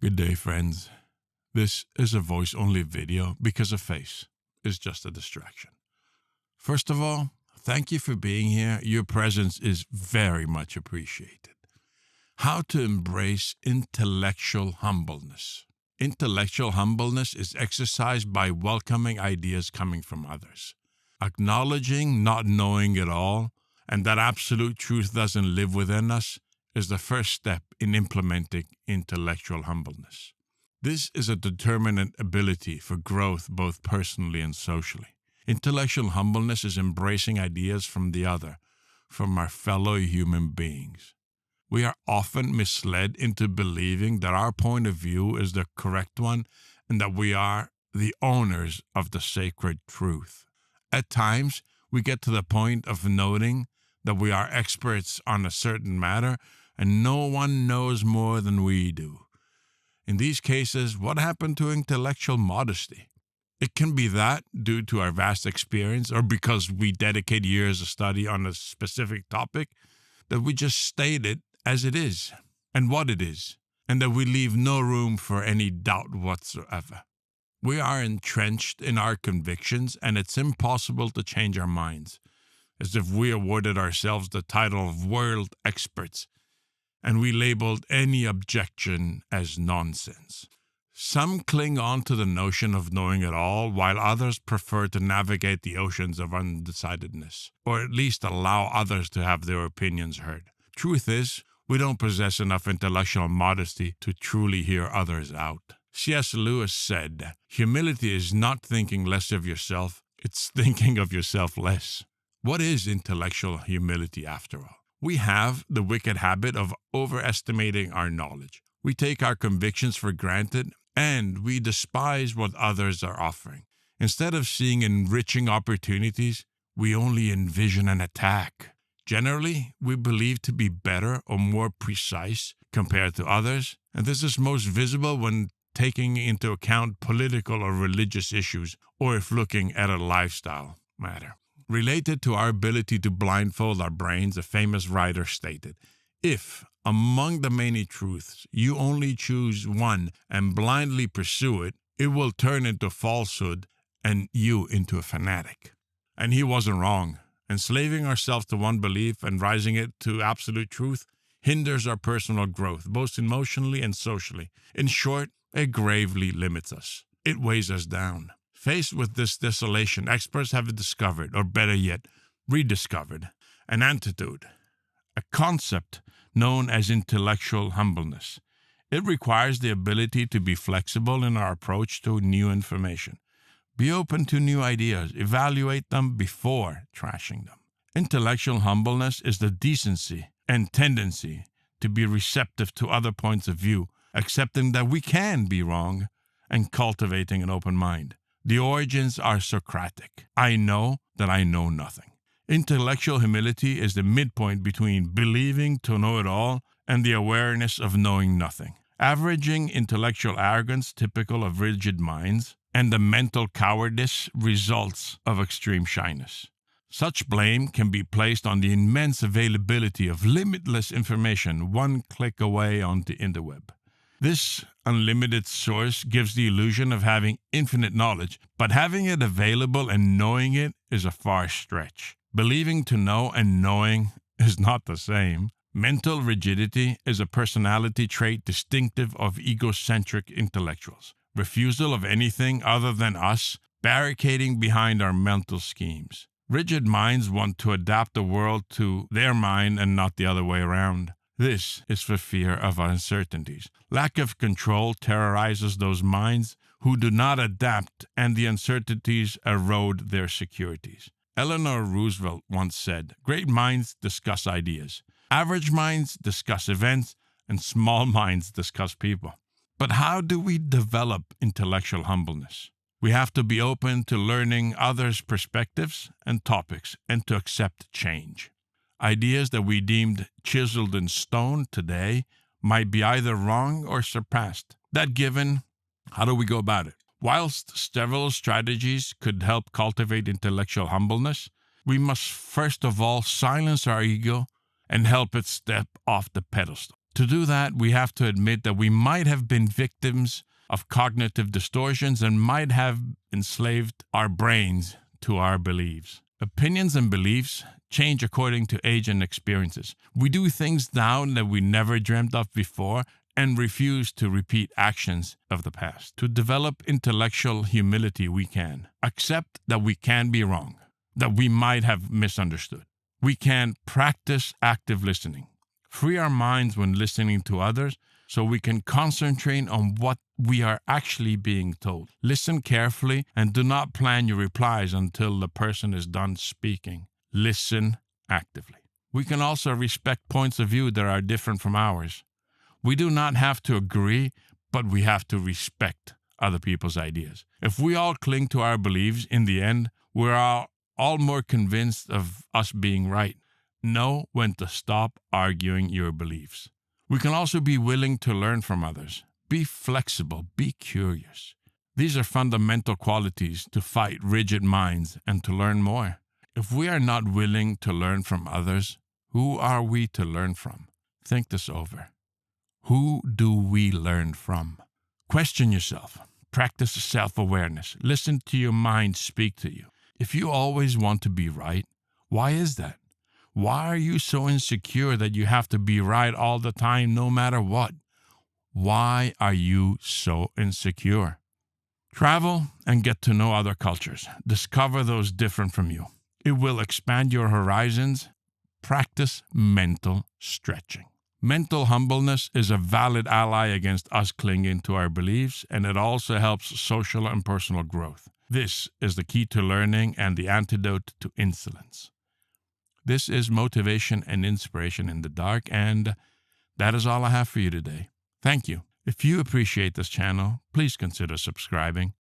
Good day, friends. This is a voice-only video because a face is just a distraction. First of all, thank you for being here. Your presence is very much appreciated. How to embrace intellectual humbleness. Intellectual humbleness is exercised by welcoming ideas coming from others, acknowledging not knowing it all, and that absolute truth doesn't live within us is the first step in implementing intellectual humbleness. This is a determinant ability for growth both personally and socially. Intellectual humbleness is embracing ideas from the other, from our fellow human beings. We are often misled into believing that our point of view is the correct one and that we are the owners of the sacred truth. At times, we get to the point of noting that we are experts on a certain matter and no one knows more than we do. In these cases, what happened to intellectual modesty? It can be that, due to our vast experience or because we dedicate years of study on a specific topic, that we just state it as it is and what it is, and that we leave no room for any doubt whatsoever. We are entrenched in our convictions, and it's impossible to change our minds, as if we awarded ourselves the title of world experts, and we labeled any objection as nonsense. Some cling on to the notion of knowing it all, while others prefer to navigate the oceans of undecidedness, or at least allow others to have their opinions heard. Truth is, we don't possess enough intellectual modesty to truly hear others out. C.S. Lewis said, "Humility is not thinking less of yourself, it's thinking of yourself less." What is intellectual humility after all? We have the wicked habit of overestimating our knowledge. We take our convictions for granted, and we despise what others are offering. Instead of seeing enriching opportunities, we only envision an attack. Generally, we believe to be better or more precise compared to others, and this is most visible when taking into account political or religious issues, or if looking at a lifestyle matter. Related to our ability to blindfold our brains, a famous writer stated, "If, among the many truths, you only choose one and blindly pursue it, it will turn into falsehood and you into a fanatic." And he wasn't wrong. Enslaving ourselves to one belief and rising it to absolute truth hinders our personal growth, both emotionally and socially. In short, it gravely limits us. It weighs us down. Faced with this desolation, experts have discovered, or better yet, rediscovered, an antidote, a concept known as intellectual humbleness. It requires the ability to be flexible in our approach to new information. Be open to new ideas, evaluate them before trashing them. Intellectual humbleness is the decency and tendency to be receptive to other points of view, accepting that we can be wrong, and cultivating an open mind. The origins are Socratic. I know that I know nothing. Intellectual humility is the midpoint between believing to know it all and the awareness of knowing nothing. Averaging intellectual arrogance typical of rigid minds and the mental cowardice results of extreme shyness. Such blame can be placed on the immense availability of limitless information one click away on the interweb. This unlimited source gives the illusion of having infinite knowledge, but having it available and knowing it is a far stretch. Believing to know and knowing is not the same. Mental rigidity is a personality trait distinctive of egocentric intellectuals. Refusal of anything other than us, barricading behind our mental schemes. Rigid minds want to adapt the world to their mind and not the other way around. This is for fear of uncertainties. Lack of control terrorizes those minds who do not adapt, and the uncertainties erode their securities. Eleanor Roosevelt once said, "Great minds discuss ideas. Average minds discuss events, and small minds discuss people." But how do we develop intellectual humbleness? We have to be open to learning others' perspectives and topics, and to accept change. Ideas that we deemed chiseled in stone today might be either wrong or surpassed. That given, how do we go about it? Whilst several strategies could help cultivate intellectual humbleness, we must first of all silence our ego and help it step off the pedestal. To do that, we have to admit that we might have been victims of cognitive distortions and might have enslaved our brains to our beliefs. Opinions and beliefs change according to age and experiences. We do things now that we never dreamt of before and refuse to repeat actions of the past. To develop intellectual humility, we can accept that we can be wrong, that we might have misunderstood. We can practice active listening, free our minds when listening to others so we can concentrate on what we are actually being told. Listen carefully and do not plan your replies until the person is done speaking. Listen actively. We can also respect points of view that are different from ours. We do not have to agree, but we have to respect other people's ideas. If we all cling to our beliefs, in the end, we're all more convinced of us being right. Know when to stop arguing your beliefs. We can also be willing to learn from others. Be flexible, be curious. These are fundamental qualities to fight rigid minds and to learn more. If we are not willing to learn from others, who are we to learn from? Think this over. Who do we learn from? Question yourself. Practice self-awareness. Listen to your mind speak to you. If you always want to be right, why is that? Why are you so insecure that you have to be right all the time, no matter what? Why are you so insecure? Travel and get to know other cultures. Discover those different from you. It will expand your horizons. Practice mental stretching. Mental humbleness is a valid ally against us clinging to our beliefs, and it also helps social and personal growth. This is the key to learning and the antidote to insolence. This is motivation and inspiration in the dark, and that is all I have for you today. Thank you. If you appreciate this channel, please consider subscribing.